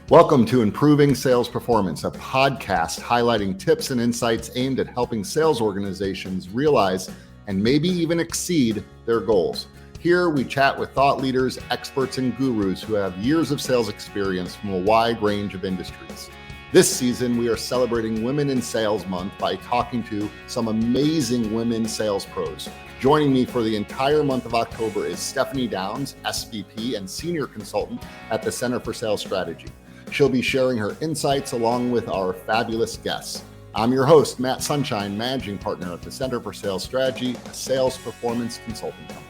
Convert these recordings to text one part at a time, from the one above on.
Welcome to Improving Sales Performance, a podcast highlighting tips and insights aimed at helping sales organizations realize and maybe even exceed their goals. Here we chat with thought leaders, experts, and gurus who have years of sales experience from a wide range of industries. This season, we are celebrating Women in Sales Month by talking to some amazing women sales pros. Joining me for the entire month of October is Stephanie Downs, SVP and Senior Consultant at the Center for Sales Strategy. She'll be sharing her insights along with our fabulous guests. I'm your host, Matt Sunshine, Managing Partner at the Center for Sales Strategy, a sales performance consulting company.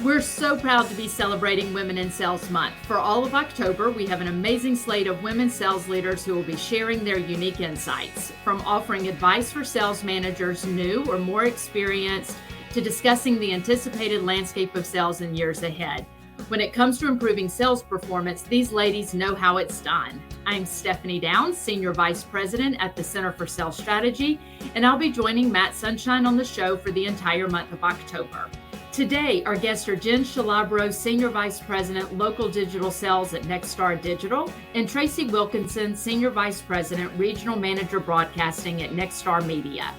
We're so proud to be celebrating Women in Sales Month. For all of October, we have an amazing slate of women sales leaders who will be sharing their unique insights, from offering advice for sales managers new or more experienced to discussing the anticipated landscape of sales in years ahead. When it comes to improving sales performance, these ladies know how it's done. I'm Stephanie Downs, Senior Vice President at the Center for Sales Strategy, and I'll be joining Matt Sunshine on the show for the entire month of October. Today, our guests are Jenn Scilabro, Senior Vice President, Local Digital Sales at Nexstar Digital, and Traci Wilkinson, Senior Vice President, Regional Manager Broadcasting at Nexstar Media.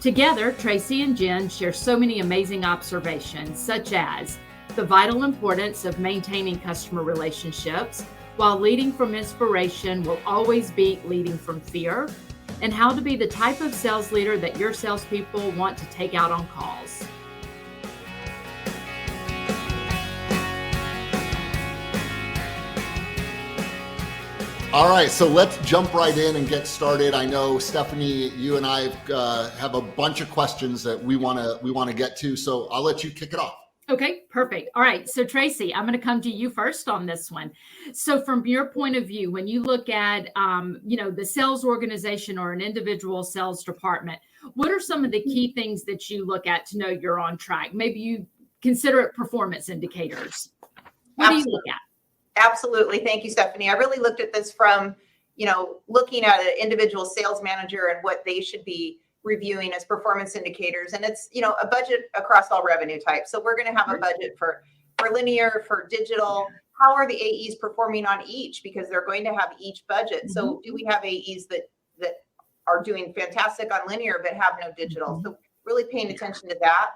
Together, Traci and Jenn share so many amazing observations, such as the vital importance of maintaining customer relationships, while leading from inspiration will always beat leading from fear, and how to be the type of sales leader that your salespeople want to take out on calls. All right, so let's jump right in and get started. I know, Stephanie, you and I have a bunch of questions that we want to get to, so I'll let you kick it off. Okay, perfect. All right, so Traci, I'm going to come to you first on this one. So from your point of view, when you look at the sales organization or an individual sales department, what are some of the key things that you look at to know you're on track? Maybe you consider it performance indicators. What do you look at? Absolutely. Thank you, Stephanie. I really looked at this from, looking at an individual sales manager and what they should be reviewing as performance indicators. And it's, a budget across all revenue types. So we're going to have a budget for linear, for digital. How are the AEs performing on each? Because they're going to have each budget. Mm-hmm. So do we have AEs that are doing fantastic on linear but have no digital? Mm-hmm. So really paying attention to that.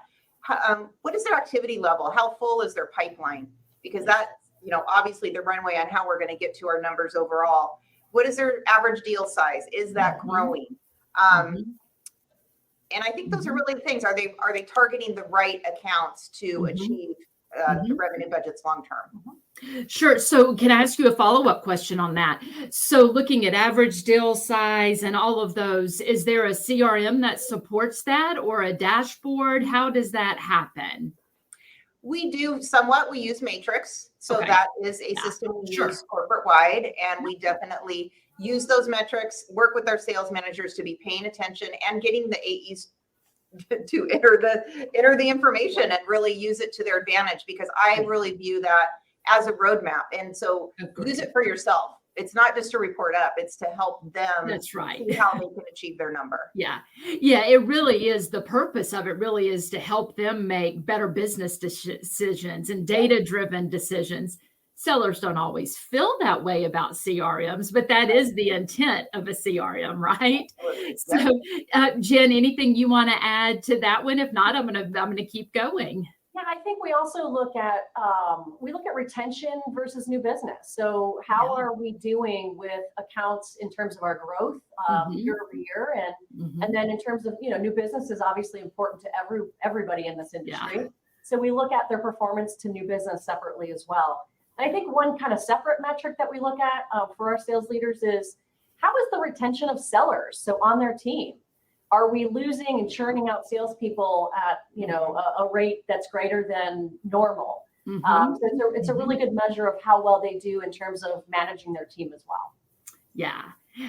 What is their activity level? How full is their pipeline? Because that, obviously the runway on how we're going to get to our numbers overall. What is their average deal size? Is that growing? And I think those are really things. Are they targeting the right accounts to achieve the revenue budgets long term? Sure. So can I ask you a follow-up question on that? So looking at average deal size and all of those, is there a CRM that supports that or a dashboard? How does that happen? We do somewhat. We use Matrix. So that is a system we use corporate-wide, and we definitely use those metrics, work with our sales managers to be paying attention and getting the AEs to enter the information and really use it to their advantage, because I really view that as a roadmap. And so use it for yourself. It's not just to report up, it's to help them. That's right. See how they can achieve their number. Yeah, it really is. The purpose of it really is to help them make better business decisions and data-driven decisions. Sellers don't always feel that way about CRMs, but that is the intent of a CRM, right? So, Jenn, anything you want to add to that one? If not, I'm gonna keep going. Yeah, I think we also look at retention versus new business. So how are we doing with accounts in terms of our growth year over year, and then in terms of new business is obviously important to everybody in this industry. Yeah. So we look at their performance to new business separately as well. And I think one kind of separate metric that we look at for our sales leaders is how is the retention of sellers? So on their team. Are we losing and churning out salespeople at a rate that's greater than normal? So it's a really good measure of how well they do in terms of managing their team as well. Yeah.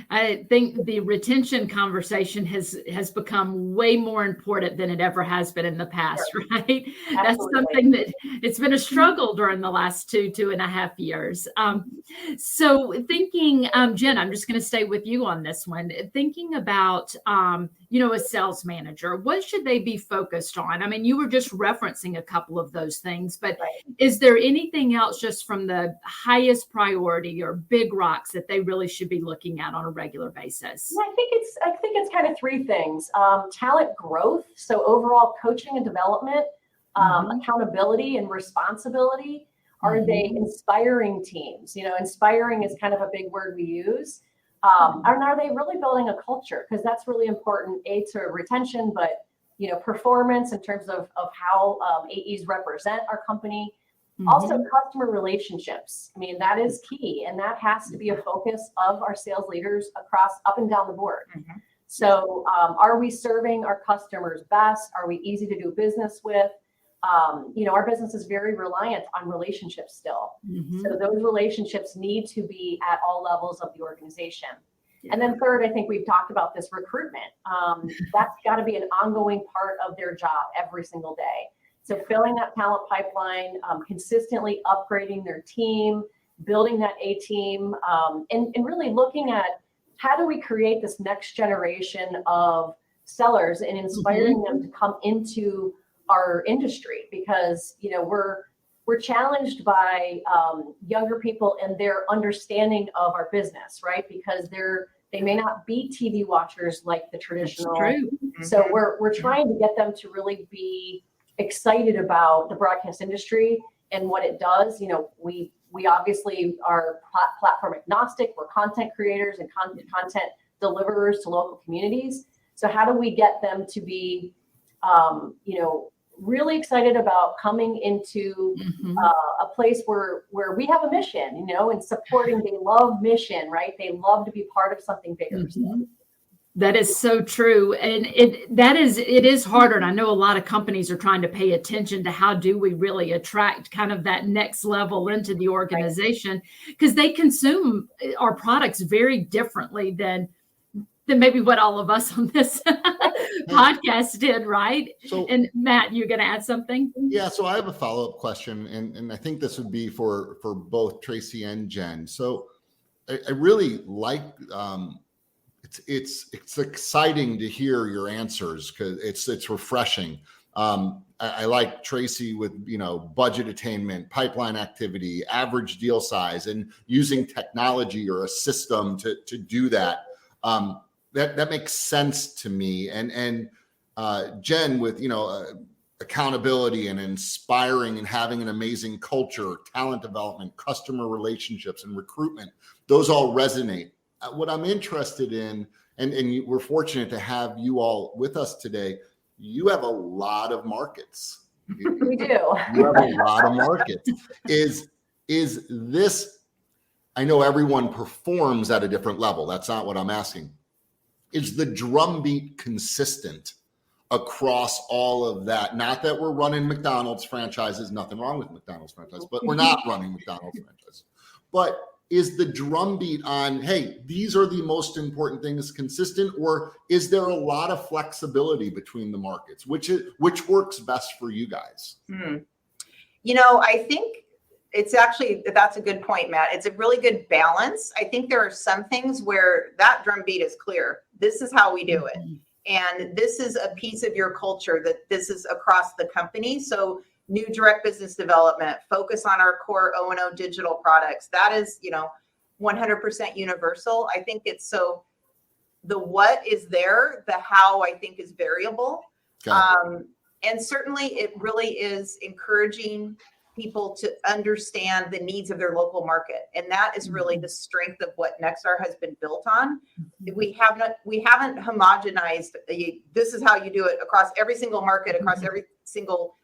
I think the retention conversation has become way more important than it ever has been in the past, right? That's something that it's been a struggle during the last 2.5 years. So thinking, Jenn, I'm just going to stay with you on this one. Thinking about, a sales manager, what should they be focused on? I mean, you were just referencing a couple of those things, but is there anything else just from the highest priority or big rocks that they really should be looking at on a regular basis? I think it's kind of three things. Talent growth, so overall coaching and development, accountability and responsibility. Are they inspiring teams? Inspiring is kind of a big word we use. And are they really building a culture? Because that's really important, to retention, but performance in terms of how AEs represent our company. Also, customer relationships. I mean, that is key, and that has to be a focus of our sales leaders up and down the board. So, are we serving our customers best? Are we easy to do business with? Our business is very reliant on relationships still. So those relationships need to be at all levels of the organization. And then third, I think we've talked about this recruitment. That's got to be an ongoing part of their job every single day. So filling that talent pipeline, consistently upgrading their team, building that A team, and really looking at how do we create this next generation of sellers and inspiring them to come into our industry, because we're challenged by younger people and their understanding of our business, right? Because they may not be TV watchers like the traditional. So we're trying to get them to really be excited about the broadcast industry and what it does. We obviously are platform agnostic. We're content creators and content deliverers to local communities. So how do we get them to be really excited about coming into a place where we have a mission, and supporting. They love mission, right? They love to be part of something bigger. That is so true. And it is harder. And I know a lot of companies are trying to pay attention to how do we really attract kind of that next level into the organization, because they consume our products very differently than maybe what all of us on this podcast did, right? So, and Matt, you're going to add something? Yeah, so I have a follow-up question, and I think this would be for both Traci and Jenn. So I really like, it's exciting to hear your answers, because it's refreshing. I like Traci with, budget attainment, pipeline activity, average deal size, and using technology or a system to do that. That makes sense to me. And Jenn with, accountability and inspiring and having an amazing culture, talent development, customer relationships, and recruitment, those all resonate. What I'm interested in, and we're fortunate to have you all with us today, you have a lot of markets. We do. You have a lot of markets. Is this, I know everyone performs at a different level. That's not what I'm asking. Is the drumbeat consistent across all of that? Not that we're running McDonald's franchises, nothing wrong with McDonald's franchises, but we're not running McDonald's franchises. But is the drumbeat on, hey, these are the most important things consistent, or is there a lot of flexibility between the markets? Which works best for you guys? I think that's a good point, Matt. It's a really good balance. I think there are some things where that drumbeat is clear. This is how we do it. And this is a piece of your culture that this is across the company. So new direct business development, focus on our core O&O digital products. That is, 100% universal. I think it's so the what is there, the how I think is variable. And certainly it really is encouraging people to understand the needs of their local market. And that is really the strength of what Nexstar has been built on. We haven't homogenized this is how you do it across every single market, across every single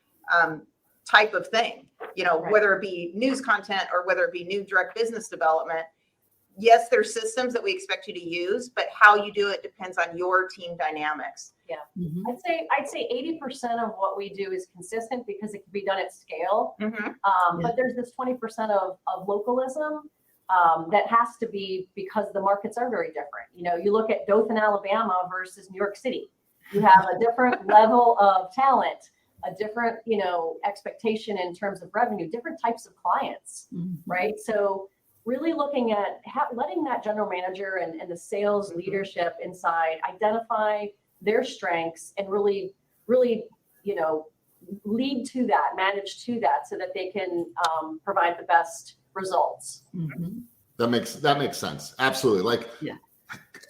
type of thing, whether it be news content or whether it be new direct business development. Yes, there's systems that we expect you to use, but how you do it depends on your team dynamics. Yeah. I'd say 80% of what we do is consistent because it can be done at scale. But there's this 20% of localism. that has to be because the markets are very different. You know, you look at Dothan, Alabama versus New York City. You have a different level of talent, a different, you know, expectation in terms of revenue, different types of clients, right? So really looking at letting that general manager and the sales leadership inside identify their strengths and really, you know, lead to that, manage to that, so that they can provide the best results. That makes sense. Absolutely. Like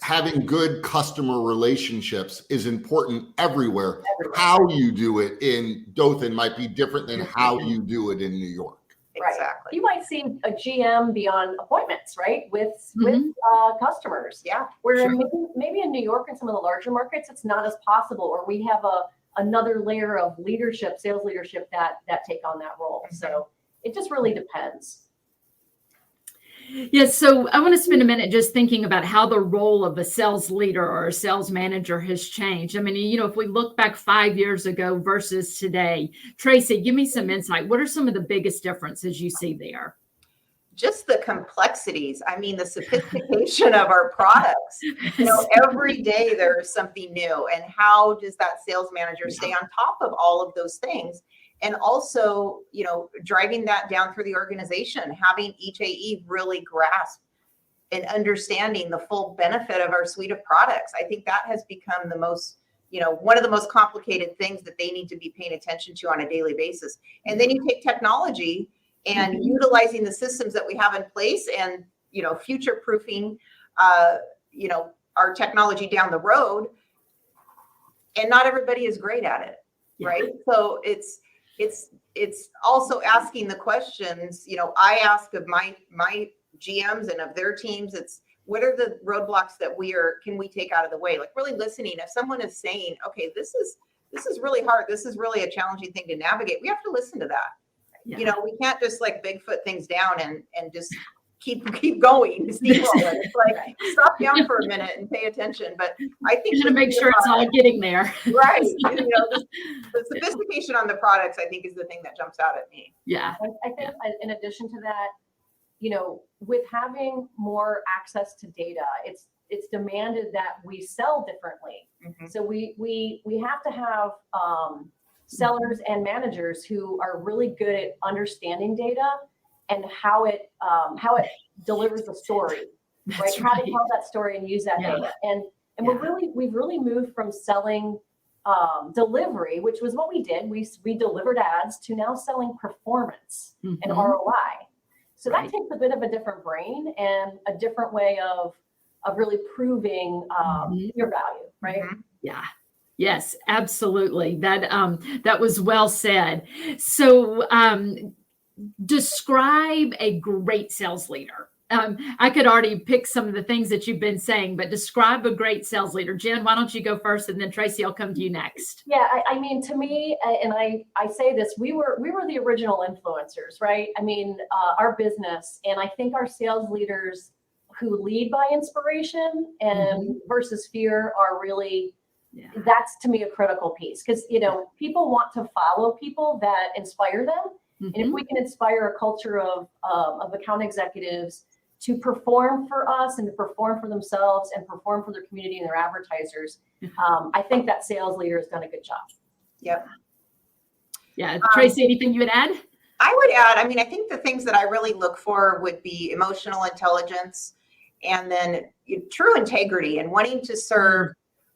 having good customer relationships is important everywhere. How you do it in Dothan might be different than how you do it in New York. Right. Exactly. You might see a GM be on appointments, right, with customers. Yeah. Where maybe in New York and some of the larger markets, it's not as possible, or we have another layer of leadership, sales leadership that take on that role. So it just really depends. Yes. So I want to spend a minute just thinking about how the role of a sales leader or a sales manager has changed. I mean, you know, if we look back 5 years ago versus today, Traci, give me some insight. What are some of the biggest differences you see there? Just the complexities. I mean, the sophistication of our products. You know, every day there is something new. And how does that sales manager stay on top of all of those things? And also, you know, driving that down through the organization, having each AE really grasp and understanding the full benefit of our suite of products. I think that has become the most, you know, one of the most complicated things that they need to be paying attention to on a daily basis. And then you take technology and utilizing the systems that we have in place and, you know, future proofing, you know, our technology down the road. And not everybody is great at it, right? So it's also asking the questions, you know, I ask of my GMs and of their teams, it's what are the roadblocks that can we take out of the way? Like really listening. If someone is saying, okay, this is really hard, this is really a challenging thing to navigate, we have to listen to that. You know, we can't just like Bigfoot things down and just keep going. It's like stop down for a minute and pay attention. But I think to make sure it's all getting there. Right. You know, the sophistication on the products, I think, is the thing that jumps out at me. Yeah. I think in addition to that, you know, with having more access to data, it's demanded that we sell differently. So we have to have sellers and managers who are really good at understanding data and how it delivers the story, right? How to tell that story and use that data. And we've really moved from selling delivery, which was what we did. We delivered ads, to now selling performance and ROI. So that takes a bit of a different brain and a different way of really proving your value, right? Yeah. Yes, absolutely. That was well said. So describe a great sales leader. I could already pick some of the things that you've been saying, but describe a great sales leader. Jenn, why don't you go first, and then Traci, I'll come to you next. Yeah, I mean, to me, and I say this, we were the original influencers, right? I mean, our business, and I think our sales leaders who lead by inspiration and versus fear are really, that's to me a critical piece, because, you know, people want to follow people that inspire them. And if we can inspire a culture of account executives to perform for us and to perform for themselves and perform for their community and their advertisers, I think that sales leader has done a good job. Yep. Yeah. Traci, anything you would add? I would add, I mean, I think the things that I really look for would be emotional intelligence, and then true integrity and wanting to serve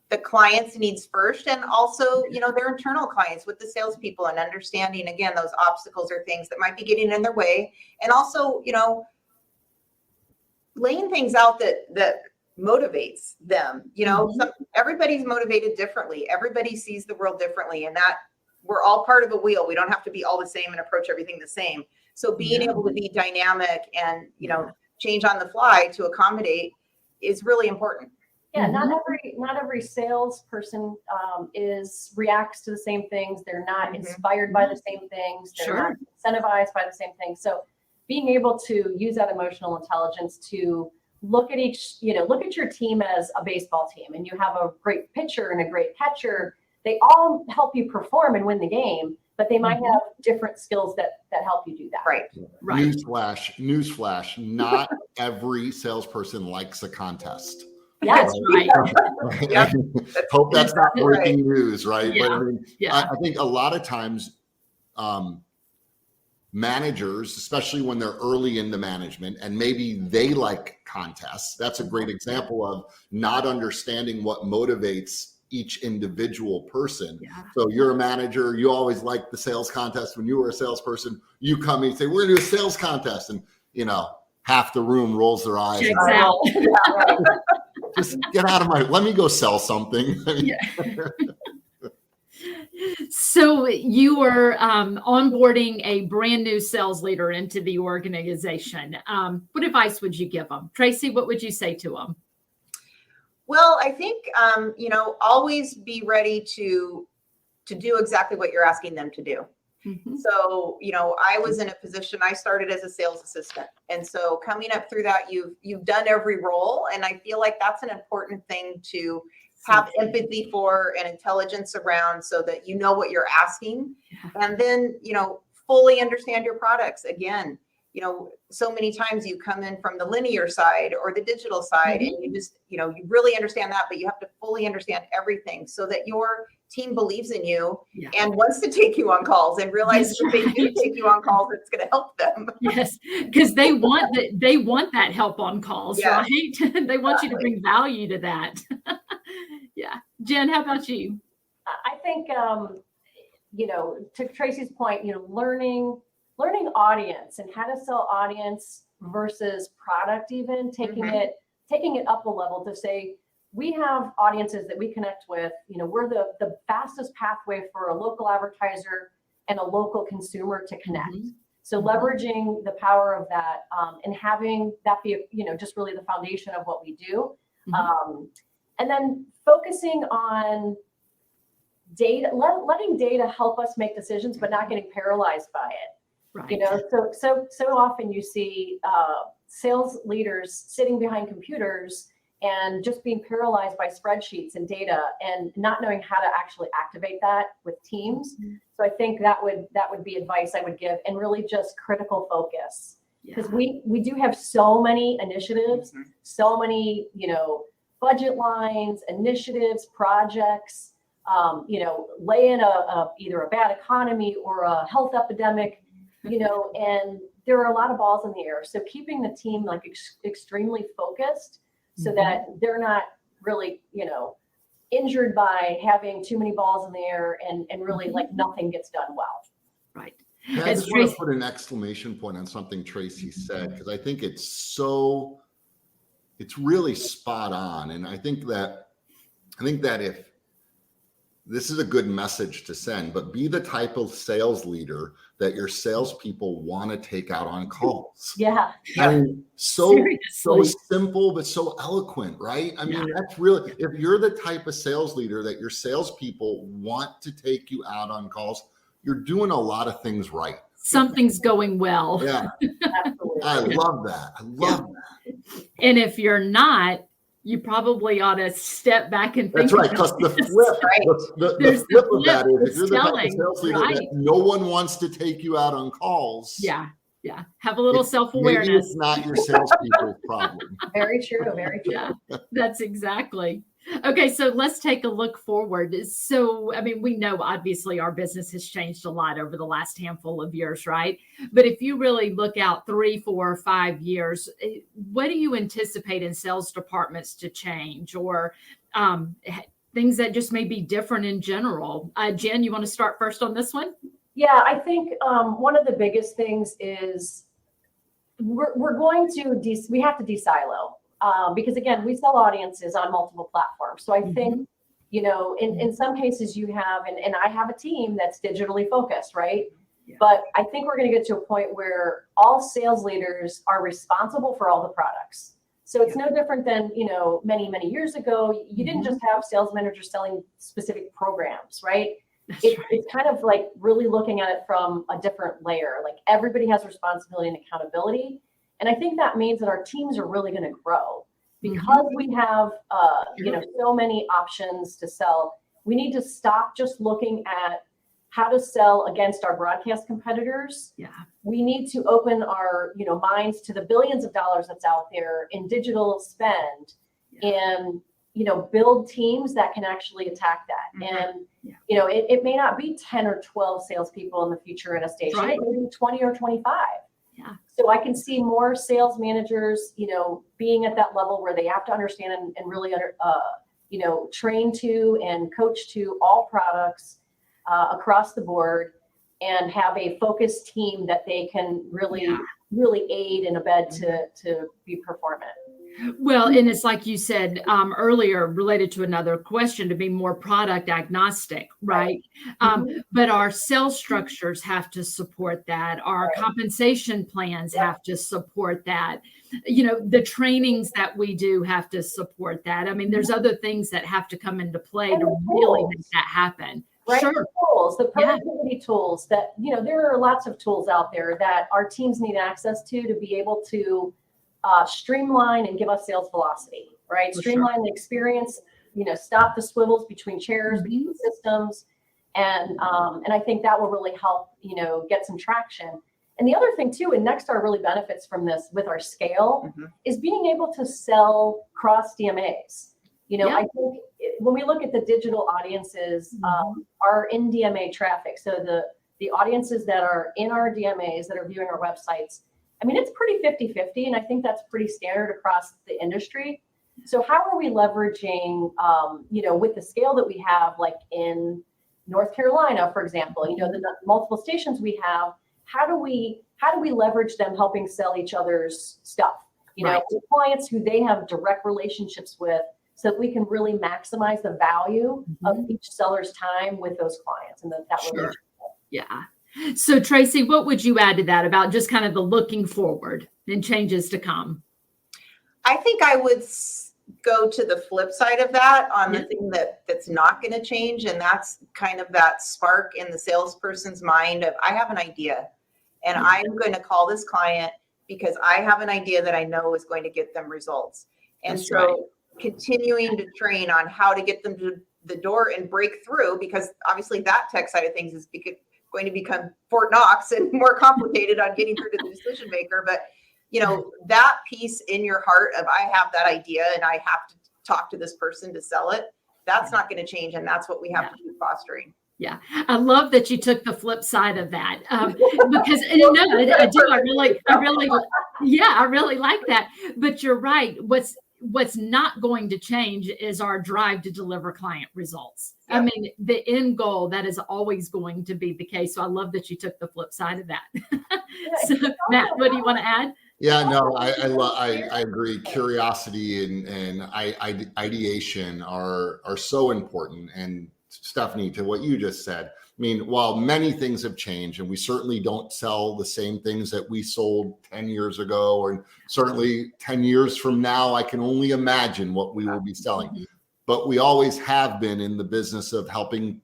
the client's needs first, and also, you know, their internal clients with the salespeople, and understanding, again, those obstacles or things that might be getting in their way. And also, you know, laying things out that motivates them. You know, everybody's motivated differently. Everybody sees the world differently, and that we're all part of a wheel. We don't have to be all the same and approach everything the same. So being able to be dynamic and, you know, change on the fly to accommodate is really important. Yeah, not every salesperson reacts to the same things. They're not inspired by the same things. They're not incentivized by the same things. So being able to use that emotional intelligence to look at your team as a baseball team, and you have a great pitcher and a great catcher. They all help you perform and win the game. but they might have different skills that help you do that. Right. Newsflash, not every salesperson likes a contest. Yes. Right. Yep. Hope that's not breaking news, right? Yeah. But I mean, I think a lot of times managers, especially when they're early in the management and maybe they like contests, that's a great example of not understanding what motivates each individual person. So you're a manager, you always liked the sales contest when you were a salesperson. You come and say, we're gonna do a sales contest, and half the room rolls their eyes. Checks out. Just get out of let me go sell something. So you are onboarding a brand new sales leader into the organization. What advice would you give them? Traci, what would you say to them? Well, I think, always be ready to do exactly what you're asking them to do. Mm-hmm. So, I was in a position, I started as a sales assistant. And so coming up through that, you've done every role. And I feel like that's an important thing to have empathy for and intelligence around, so that you know what you're asking. And then, fully understand your products. Again, so many times you come in from the linear side or the digital side, and you just, you really understand that, but you have to fully understand everything so that your team believes in you and wants to take you on calls and realize if they do take you on calls, it's going to help them. Yes, because they want that help on calls, right? They want you to bring value to that. Jen, how about you? I think, to Traci's point, learning audience and how to sell audience versus product, even taking it up a level to say, we have audiences that we connect with. We're the fastest pathway for a local advertiser and a local consumer to connect. So leveraging the power of that and having that be, just really the foundation of what we do. And then focusing on data, letting data help us make decisions, but not getting paralyzed by it. Right. So often you see sales leaders sitting behind computers and just being paralyzed by spreadsheets and data and not knowing how to actually activate that with teams. So I think that would be advice I would give, and really just critical focus, because we do have so many initiatives, so many, budget lines, initiatives, projects, lay in either a bad economy or a health epidemic, and there are a lot of balls in the air. So keeping the team extremely focused so that they're not really, injured by having too many balls in the air and really nothing gets done well. Right. I just want to put an exclamation point on something Traci said, because I think it's really spot on. And I think that if this is a good message to send, but be the type of sales leader that your salespeople want to take out on calls. I mean, so simple, but so eloquent, right? I mean, that's really, if you're the type of sales leader that your salespeople want to take you out on calls, you're doing a lot of things right. Something's going well. Yeah. Absolutely. I love that. that. And if you're not, you probably ought to step back and think. That's right, because the flip, the flip of that is, if you're the type of sales leader that no one wants to take you out on calls. Have a little self-awareness. Maybe it's not your salespeople's problem. Very true. Very true. Yeah, that's exactly. Okay, so let's take a look forward. So, I mean, we know obviously our business has changed a lot over the last handful of years, right? But if you really look out 3, 4, 5 years, what do you anticipate in sales departments to change, or things that just may be different in general? Jenn, you want to start first on this one? Yeah, I think one of the biggest things is we're going to we have to de-silo. Because again, we sell audiences on multiple platforms. So I think, in some cases you have, and I have a team that's digitally focused, right? Yeah. But I think we're going to get to a point where all sales leaders are responsible for all the products. So it's no different than, many, many years ago, you didn't just have sales managers selling specific programs, right? It's kind of like really looking at it from a different layer. Like everybody has responsibility and accountability. And I think that means that our teams are really going to grow because we have, so many options to sell. We need to stop just looking at how to sell against our broadcast competitors. Yeah. We need to open our, minds to the billions of dollars that's out there in digital spend, and, build teams that can actually attack that. And, it may not be 10 or 12 salespeople in the future in a station. Right. It may be 20 or 25. Yeah. So I can see more sales managers, being at that level where they have to understand and really, train to and coach to all products across the board, and have a focused team that they can really aid and abet to be performant. Well, and it's like you said earlier, related to another question, to be more product agnostic, right? But our sales structures have to support that. Our compensation plans have to support that. The trainings that we do have to support that. I mean, there's other things that have to come into play to really make that happen. Right. Sure. The tools, the productivity tools that, there are lots of tools out there that our teams need access to be able to streamline and give us sales velocity, right? Streamline the experience, stop the swivels between chairs, between systems. And I think that will really help, get some traction. And the other thing too, and Nexstar really benefits from this with our scale, is being able to sell cross DMAs. I think when we look at the digital audiences, our in DMA traffic, so the audiences that are in our DMAs that are viewing our websites, I mean, it's pretty 50-50, and I think that's pretty standard across the industry. So how are we leveraging, with the scale that we have, like in North Carolina, for example, the multiple stations we have, how do we leverage them helping sell each other's stuff, to clients who they have direct relationships with, so that we can really maximize the value of each seller's time with those clients and that relationship. Yeah. So Traci, what would you add to that about just kind of the looking forward and changes to come? I think I would go to the flip side of that on the thing that's not going to change. And that's kind of that spark in the salesperson's mind of, I have an idea and I'm going to call this client because I have an idea that I know is going to get them results. And continuing to train on how to get them to the door and break through, because obviously that tech side of things is going to become Fort Knox and more complicated on getting through to the decision maker. But, that piece in your heart of, I have that idea and I have to talk to this person to sell it, that's not going to change. And that's what we have to keep fostering. Yeah. I love that you took the flip side of that, because I do. I really like that. But you're right. What's not going to change is our drive to deliver client results. Yep. I mean, the end goal, that is always going to be the case. So I love that you took the flip side of that. So Matt, what do you want to add? Yeah, no, I agree. Curiosity and ideation are so important. And Stephanie, to what you just said, I mean, while many things have changed, and we certainly don't sell the same things that we sold 10 years ago, or certainly 10 years from now, I can only imagine what we will be selling. But we always have been in the business of helping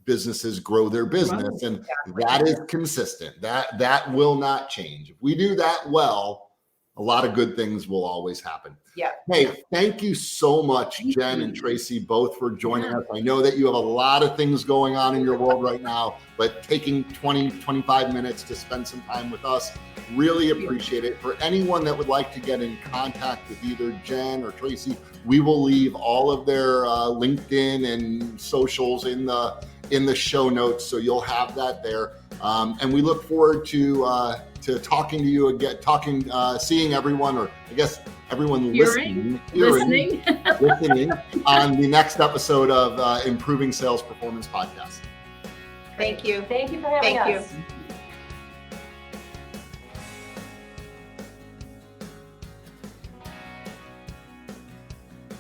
businesses grow their business. And that is consistent. That will not change. If we do that well, a lot of good things will always happen. Yeah. Hey, thank you so much, Jenn and Traci, both for joining us. I know that you have a lot of things going on in your world right now, but taking 25 minutes to spend some time with us, really appreciate it. For anyone that would like to get in contact with either Jenn or Traci, we will leave all of their LinkedIn and socials in the show notes, so you'll have that there. And we look forward to talking to you again, seeing everyone, or I guess everyone listening on the next episode of Improving Sales Performance Podcast. Thank you. Thank you for having us. Thank you.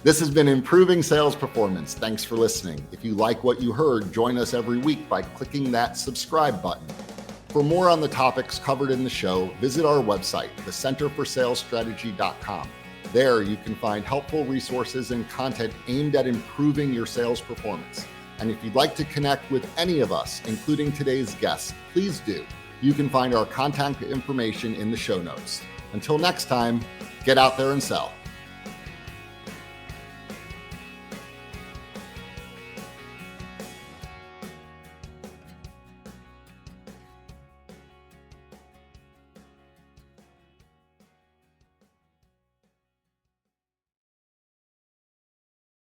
This has been Improving Sales Performance. Thanks for listening. If you like what you heard, join us every week by clicking that subscribe button. For more on the topics covered in the show, visit our website, thecenterforsalesstrategy.com. There you can find helpful resources and content aimed at improving your sales performance. And if you'd like to connect with any of us, including today's guests, please do. You can find our contact information in the show notes. Until next time, get out there and sell.